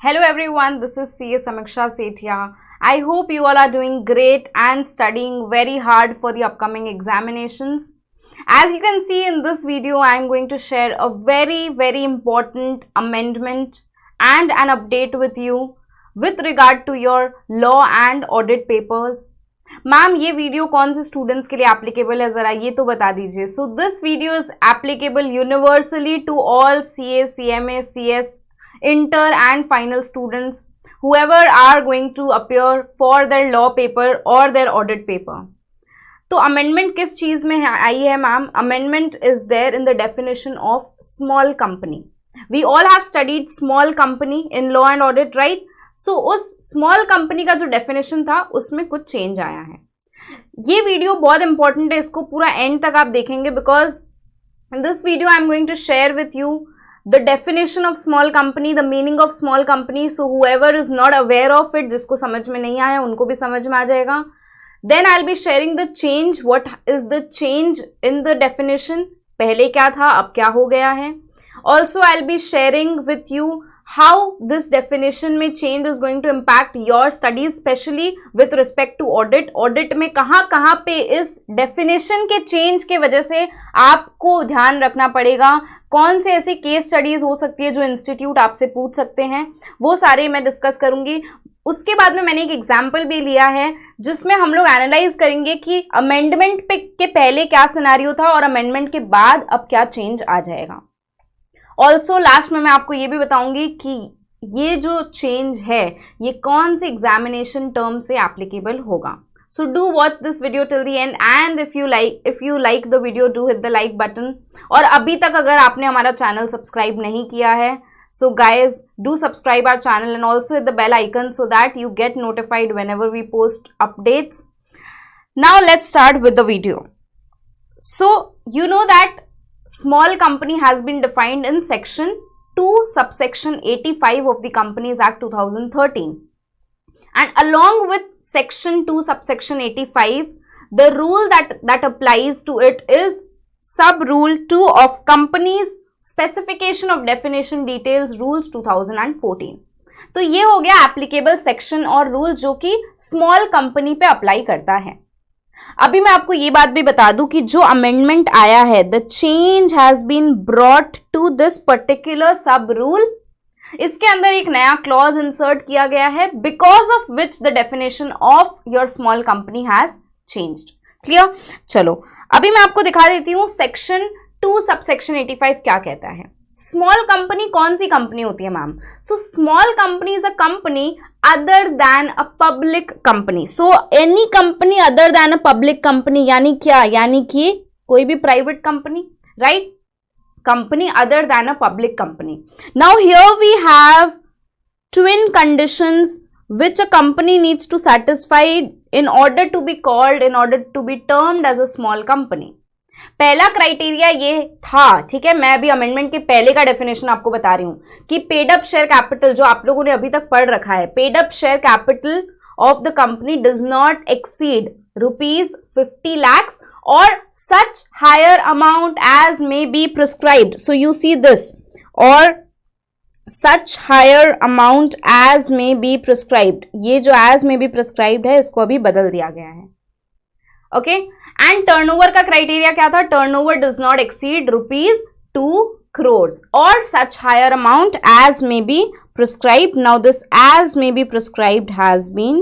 Hello everyone, this is CA Samiksha Sethia. I hope you all are doing great and studying very hard for the upcoming examinations. As you can see in this video, I am going to share a very important amendment and an update with you with regard to your law and audit papers. Ma'am ये video कौन से students के लिए applicable है, जरा ये तो बता दीजिए. So this video is applicable universally to all CA, CMA, CS, inter and final students whoever are going to appear for their law paper or their audit paper. तो अमेंडमेंट किस चीज में आई है ma'am? Amendment is there in the definition of small company. We all have studied small company in law and audit, right? So उस small company का जो definition था उसमें कुछ चेंज आया है. ये वीडियो बहुत इंपॉर्टेंट है, इसको पूरा एंड तक आप देखेंगे because in this video I am going to share with you the definition of small company, the meaning of small company. So whoever is not aware of it, जिसको समझ में नहीं आया उनको भी समझ में आ जाएगा. Then I'll be sharing the change, what is the change in the definition, पहले क्या था अब क्या हो गया है. Also I'll be sharing with you how this definition में change is going to impact your studies, especially with respect to audit. Audit में कहाँ पे इस definition के change के वजह से आपको ध्यान रखना पड़ेगा, कौन से ऐसी केस स्टडीज हो सकती है जो इंस्टीट्यूट आपसे पूछ सकते हैं, वो सारे मैं डिस्कस करूंगी. उसके बाद में मैंने एक एग्जाम्पल भी लिया है जिसमें हम लोग एनालाइज करेंगे कि अमेंडमेंट के पहले क्या सिनेरियो था और अमेंडमेंट के बाद अब क्या चेंज आ जाएगा. ऑल्सो लास्ट में मैं आपको ये भी बताऊंगी कि ये जो चेंज है ये कौन से एग्जामिनेशन टर्म से एप्लीकेबल होगा. So do watch this video till the end and if you like the video, do hit the like button. और अभी तक अगर आपने हमारा चैनल सब्सक्राइब नहीं किया है, so guys do subscribe our channel and also hit the bell icon so that you get notified whenever we post updates. Now let's start with the video. So you know that small company has been defined in section 2 subsection 85 of the Companies Act 2013. And along with section 2 subsection 85, the rule that applies to it is sub rule 2 of Companies Specification of Definition Details Rules 2014. तो ये हो गया applicable section और rule जो कि small company पे apply करता है. अभी मैं आपको ये बात भी बता दूं कि जो अमेंडमेंट आया है, the change has been brought to this particular sub rule. इसके अंदर एक नया क्लॉज इंसर्ट किया गया है because of which the definition of your small company has changed. Clear? चलो अभी मैं आपको दिखा देती हूँ सेक्शन 2 सबसेक्शन 85 क्या कहता है. स्मॉल कंपनी कौन सी कंपनी होती है ma'am? So small company is a company other than a public company. So any company other than a public company यानी क्या? यानी कि कोई भी private company, right? Company other than a public company. Now here we have twin conditions which a company needs to satisfy in order to be called, in order to be termed as a small company. पहला criteria ये था, ठीक है? मैं अभी amendment के पहले का डेफिनेशन आपको बता रही हूँ कि पेड अप शेयर कैपिटल जो आप लोगों ने अभी तक पढ़ रखा है, paid up share capital of the company does not exceed rupees 50 lakhs or such higher amount as may be prescribed. So you see this, or such higher amount as may be prescribed. ये जो as may be prescribed है इसको अभी बदल दिया गया है. Okay? And turnover का क्राइटेरिया क्या था? Turnover does not exceed rupees 2 crores or such higher amount as may be prescribed. Now this as may be prescribed has been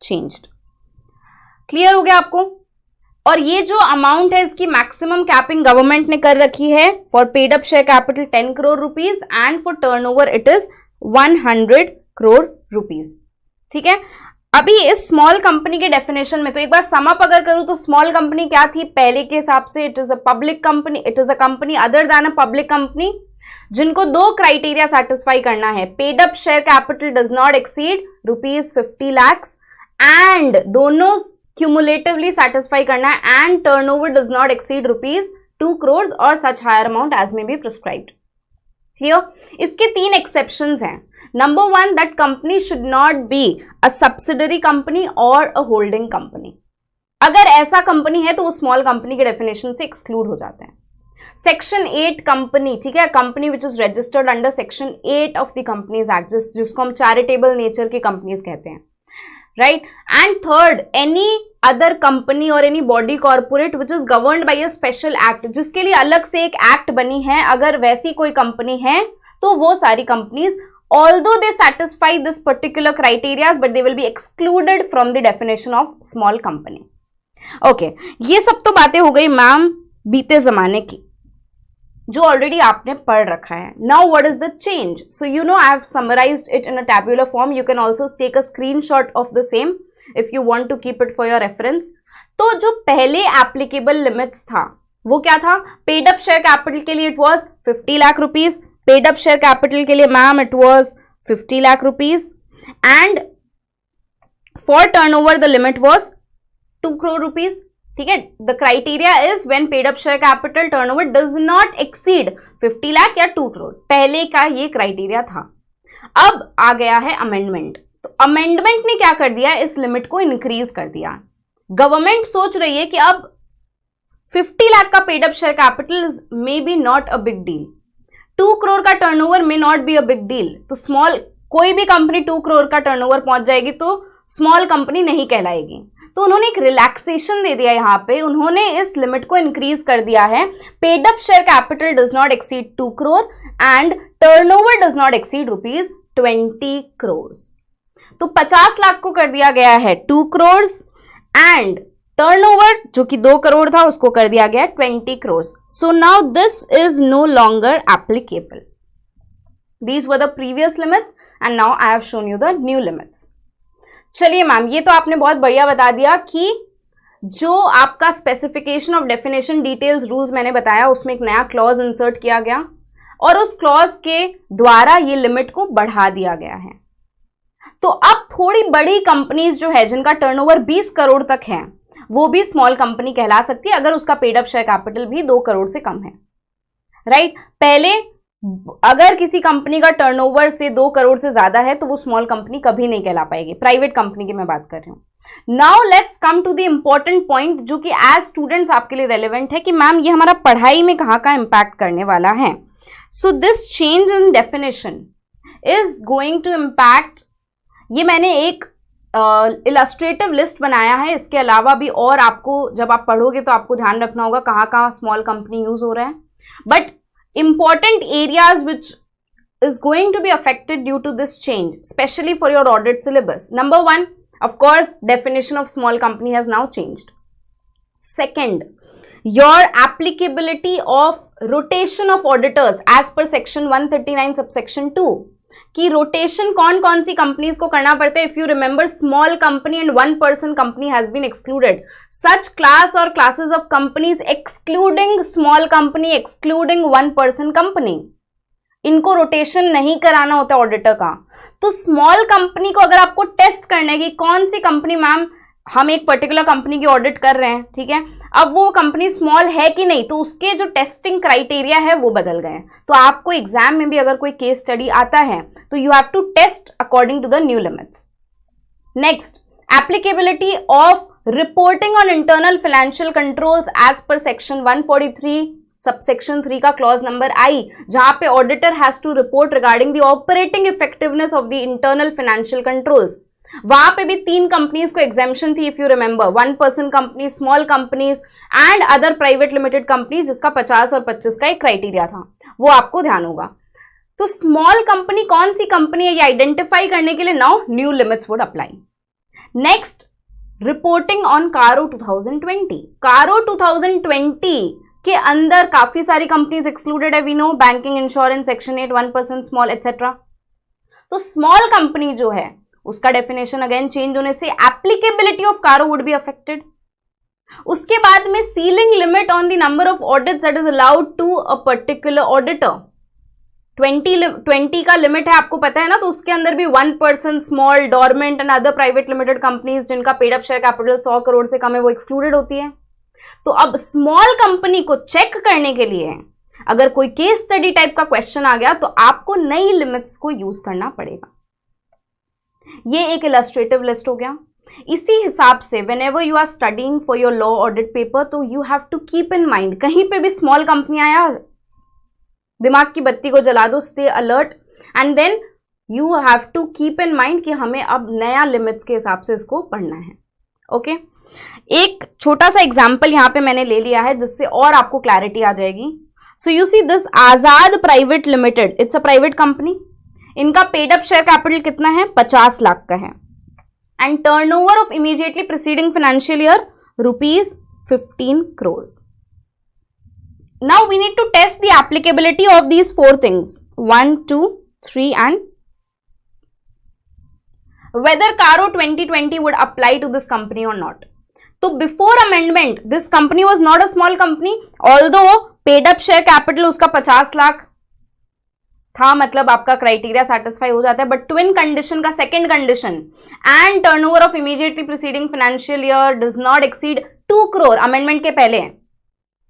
changed. Clear हो गया आपको? और ये जो अमाउंट है इसकी मैक्सिमम कैपिंग गवर्नमेंट ने कर रखी है. For paid up share capital 10 crore rupees and for turnover it is 100 crore rupees. ठीक है? अभी इस स्मॉल कंपनी के डेफिनेशन में तो एक बार समअप अगर करूं तो स्मॉल कंपनी क्या थी पहले के हिसाब से? It is a public company, it is a company other than a public company जिनको दो क्राइटेरिया सेटिस्फाई करना है. Paid up share capital does not exceed rupees 50 lakhs and दोनों क्यूमुलेटिवली सेटिस्फाई करना है and turnover does not exceed rupees 2 crores और such higher amount as may be prescribed. Clear? इसके 3 exceptions हैं. Number 1, that company should not be a subsidiary company और a holding company. अगर ऐसा company है तो वो स्मॉल कंपनी के डेफिनेशन से एक्सक्लूड हो जाते हैं. सेक्शन 8 कंपनी, ठीक है, company which is registered under section 8 of the companies act, जिसको हम चैरिटेबल नेचर की कंपनीज कहते हैं, right. And third, any other company और any body corporate which is governed by a special act, जिसके लिए अलग से एक एक्ट बनी है, अगर वैसी कोई कंपनी है तो वो सारी companies, although they satisfy this particular criteria, but they will be excluded from the definition of small company. Okay, ये सब तो बातें हो गई मैम बीते जमाने की, जो ऑलरेडी आपने पढ़ रखा है. Now what is the change? So you know I have summarized it in a tabular form. You can also take a screenshot of the same if you want to keep it for your reference. तो जो पहले applicable limits था वो क्या था? Paid up share capital के लिए it was 50 lakh rupees, paid up share capital के लिए ma'am it was 50 lakh rupees, and for turnover the limit was 2 crore rupees. ठीक है, the criteria is when paid up share capital turnover does not exceed 50 lakh या 2 करोड़. पहले का ये क्राइटेरिया था. अब आ गया है अमेंडमेंट. तो अमेंडमेंट ने क्या कर दिया, इस लिमिट को इंक्रीज कर दिया. गवर्नमेंट सोच रही है कि अब 50 लाख का paid up share capital may be not a big deal, 2 crore का turnover may not be a big deal. तो स्मॉल, कोई भी कंपनी 2 करोड़ का टर्नओवर पहुंच जाएगी तो स्मॉल कंपनी नहीं कहलाएगी. तो उन्होंने एक रिलैक्सेशन दे दिया. यहां पे उन्होंने इस लिमिट को इंक्रीज कर दिया है. Paid up share capital does not exceed 2 crore and turnover does not exceed rupees 20 crore. तो 50 लाख को कर दिया गया है 2 करोड़ एंड टर्नओवर जो कि 2 करोड़ था उसको कर दिया गया 20 crore. So now this is no longer applicable. These were the previous limits and now I have shown you the new limits. चलिए मैम, ये तो आपने बहुत बढ़िया बता दिया कि जो आपका specification of definition details rules मैंने बताया उसमें एक नया क्लॉज इंसर्ट किया गया और उस क्लॉज के द्वारा ये लिमिट को बढ़ा दिया गया है. तो अब थोड़ी बड़ी कंपनीज जो है जिनका टर्नओवर 20 करोड़ तक है वो भी स्मॉल कंपनी कहला सकती है अगर उसका पेड अप शेयर कैपिटल भी 2 करोड़ से कम है, राइट. पहले अगर किसी कंपनी का टर्नओवर से 2 करोड़ से ज्यादा है तो वो स्मॉल कंपनी कभी नहीं कहला पाएगी. प्राइवेट कंपनी की मैं बात कर रही हूं. Now let's come to the important point जो कि एज स्टूडेंट्स आपके लिए रेलेवेंट है कि मैम ये हमारा पढ़ाई में कहाँ का इंपैक्ट करने वाला है. So this change in definition is going to impact, ये मैंने एक इलस्ट्रेटिव लिस्ट बनाया है. इसके अलावा भी और आपको जब आप पढ़ोगे तो आपको ध्यान रखना होगा कहाँ कहाँ स्मॉल कंपनी यूज हो रहा है. But important areas which is going to be affected due to this change specially for your audit syllabus. Number 1, of course, definition of small company has now changed. Second, your applicability of rotation of auditors as per section 139 subsection 2. कि rotation कौन कौन सी companies को करना पड़ता है. If you remember, small company and 1 person company has been excluded. Such class और classes of companies excluding small company, excluding 1 person company, इनको rotation नहीं कराना होता ऑडिटर का. तो स्मॉल कंपनी को अगर आपको टेस्ट करने की कौन सी कंपनी, मैम हम एक पर्टिकुलर कंपनी की ऑडिट कर रहे हैं, ठीक है, अब वो कंपनी स्मॉल है कि नहीं, तो उसके जो टेस्टिंग क्राइटेरिया है वो बदल गए. तो आपको एग्जाम में भी अगर कोई केस स्टडी आता है तो you have to test according to the new limits. Next, applicability of reporting on internal financial controls as per section 143 subsection 3 का क्लॉज नंबर आई, जहां पे auditor has to report regarding the operating effectiveness of the internal financial controls. वहां पे भी 3 companies को exemption थी. If you remember, 1 person company, small companies and other private limited companies, जिसका 50 और 25 का एक क्राइटेरिया था, वो आपको ध्यान होगा. तो स्मॉल कंपनी कौन सी कंपनी है ये आइडेंटिफाई करने के लिए now new limits would apply. Next, reporting on CARO 2020. CARO 2020 के अंदर काफी सारी कंपनीज एक्सक्लूडेड है. We know, banking, insurance, section 8, 1 person, small etcetera. तो स्मॉल कंपनी जो है उसका डेफिनेशन अगेन चेंज होने से applicability of CARO would be affected. उसके बाद में ceiling limit on the number of audits that is allowed to a particular auditor. 20 का लिमिट है, आपको पता है ना. तो उसके अंदर भी 1 person, small, dormant and other private limited companies जिनका paid up share capital 100 crore से कम है वो एक्सक्लूडेड होती है. तो अब स्मॉल कंपनी को चेक करने के लिए अगर कोई केस स्टडी टाइप का क्वेश्चन आ गया तो आपको नई लिमिट्स को यूज करना पड़ेगा. ये एक इलस्ट्रेटिव लिस्ट हो गया. इसी हिसाब से whenever you are studying for your law audit paper, तो you have to keep in mind, कहीं पे भी स्मॉल कंपनी आया, दिमाग की बत्ती को जला दो, stay alert, and then you have to keep in mind कि हमें अब नया लिमिट्स के हिसाब से इसको पढ़ना है। ओके, एक छोटा सा एग्जाम्पल यहाँ पे मैंने ले लिया है जिससे और आपको क्लैरिटी आ जाएगी। So you see this Azad private limited, it's a private company, इनका पेड अप शेयर कैपिटल कितना है, 50 लाख का है, and turnover of immediately preceding financial year ₹15 crores. Now we need to test the applicability of these 4 things, 1, 2, 3 and whether CARO 2020 would apply to this company or not. So before amendment, this company was not a small company, although paid up share capital उसका 50 लाख था, मतलब आपका criteria satisfy हो जाता है, but twin condition का second condition, and turnover of immediately preceding financial year does not exceed 2 crore, amendment के पहले है,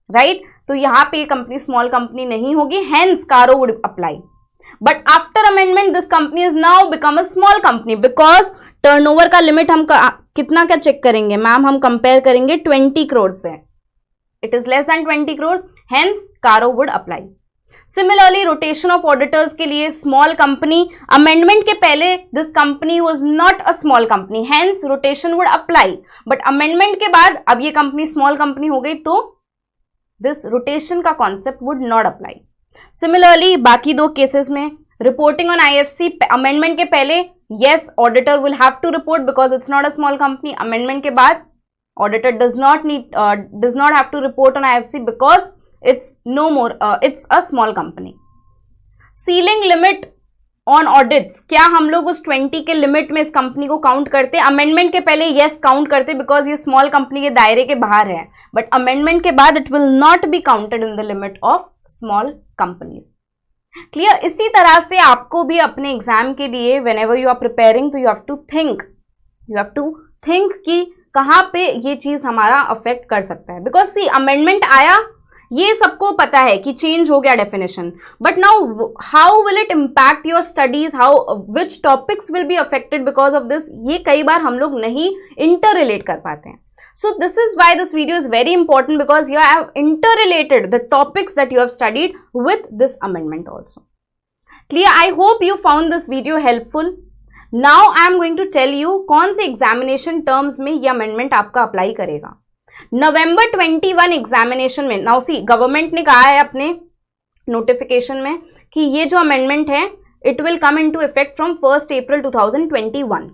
राइट? तो यहां पे कंपनी स्मॉल कंपनी नहीं होगी, hence CARO would apply. But after amendment this company is now become a small company, because turnover का limit हम कितना क्या चेक करेंगे मैम, हम कंपेयर करेंगे 20 crore से, it is less than 20 crores, hence CARO would apply. Similarly rotation of auditors के लिए स्मॉल कंपनी, अमेंडमेंट के पहले this company was not a small company, hence rotation would apply, but amendment के बाद अब ये कंपनी स्मॉल कंपनी हो गई तो दिस रोटेशन का concept would not apply. Similarly बाकी 2 केसेस में रिपोर्टिंग ऑन आईएफसी, अमेंडमेंट के पहले yes auditor will have to report because it's not a small company, amendment के बाद auditor does not have to report on IFC because it's no more it's a small company. Ceiling limit on audits, क्या हम लोग उस 20 के limit में इस company को काउंट करते? अमेंडमेंट के पहले यस काउंट करते बिकॉज ये स्मॉल कंपनी के दायरे के बाहर है, बट अमेंडमेंट के बाद it will not be counted in the limit of small companies. Clear? इसी तरह से आपको भी अपने एग्जाम के लिए whenever you are preparing, तो यू हैव टू थिंक कि कहाँ पे ये चीज हमारा अफेक्ट कर सकता है, बिकॉज सी अमेंडमेंट आया, ये सबको पता है कि चेंज हो गया definition, but now how will it impact your studies, how which topics will be affected because of this, ये कई बार हम लोग नहीं इंटर रिलेट कर पाते हैं। So this is why this video is very important because you have interrelated the topics that you have studied with this amendment also. Clear? I hope you found this video helpful. Now I am going to tell you कौन से examination terms में ये amendment आपका apply करेगा। नवंबर 21 examination में, now see government ने कहा है अपने नोटिफिकेशन में कि ये जो अमेंडमेंट है it will come into effect from 1 April 2021।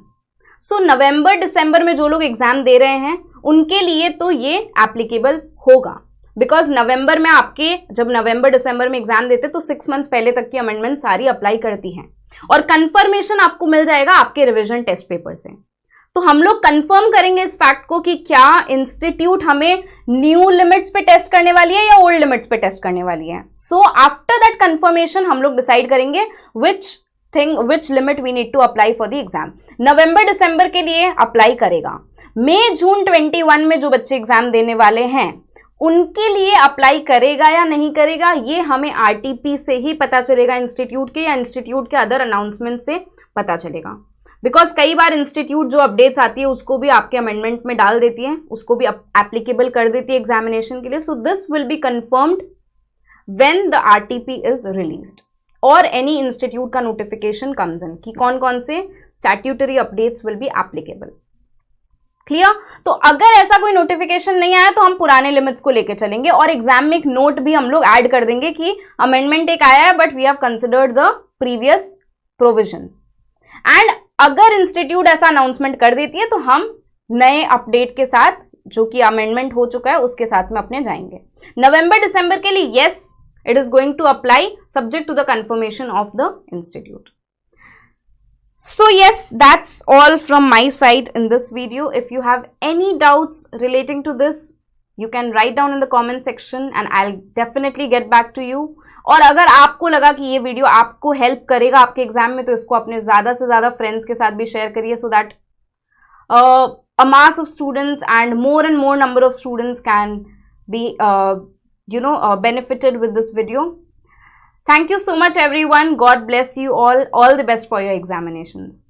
सो नवंबर दिसंबर में जो लोग एग्जाम दे रहे हैं उनके लिए तो ये एप्लीकेबल होगा, बिकॉज नवंबर में आपके जब नवंबर दिसंबर में एग्जाम देते तो 6 months पहले तक की अमेंडमेंट सारी अप्लाई करती हैं, और कंफर्मेशन आपको मिल जाएगा आपके रिविजन टेस्ट पेपर से। तो हम लोग कंफर्म करेंगे इस फैक्ट को कि क्या इंस्टीट्यूट हमें न्यू लिमिट्स पे टेस्ट करने वाली है या ओल्ड लिमिट्स पे टेस्ट करने वाली है। सो आफ्टर दैट कंफर्मेशन हम लोग डिसाइड करेंगे which limit we need to apply for the exam. नवंबर दिसंबर के लिए अप्लाई करेगा, मई जून 21 में जो बच्चे एग्जाम देने वाले हैं उनके लिए अप्लाई करेगा या नहीं करेगा, ये हमें आरटीपी से ही पता चलेगा, इंस्टीट्यूट के या इंस्टीट्यूट के अदर अनाउंसमेंट से पता चलेगा। बिकॉज कई बार इंस्टीट्यूट जो अपडेट्स आती है उसको भी आपके अमेंडमेंट में डाल देती है, उसको भी एप्लीकेबल कर देती है एग्जामिनेशन के लिए। So this will be confirmed when the RTP is released और एनी इंस्टीट्यूट का नोटिफिकेशन कम्स इन कि कौन कौन से statutory updates will be applicable. Clear? तो अगर ऐसा कोई नोटिफिकेशन नहीं आया तो हम पुराने लिमिट्स को लेके चलेंगे, और एग्जाम में एक नोट भी हम लोग ऐड कर देंगे कि अमेंडमेंट एक आया है but we have considered the previous provisions. And अगर इंस्टीट्यूट ऐसा अनाउंसमेंट कर देती है तो हम नए अपडेट के साथ जो कि अमेंडमेंट हो चुका है उसके साथ में अपने जाएंगे। नवंबर दिसंबर के लिए yes it is going to apply subject to the confirmation of the institute. So yes, that's all from my side in this video. If you have any doubts relating to this, you can write down in the comment section and I'll definitely get back to you. और अगर आपको लगा कि ये video आपको help करेगा आपके exam में तो इसको अपने ज़्यादा से ज़्यादा फ्रेंड्स के साथ भी शेयर करिए, so that a mass of students and more number of students can be benefited with this video. Thank you so much everyone. God bless you all. All the best for your examinations.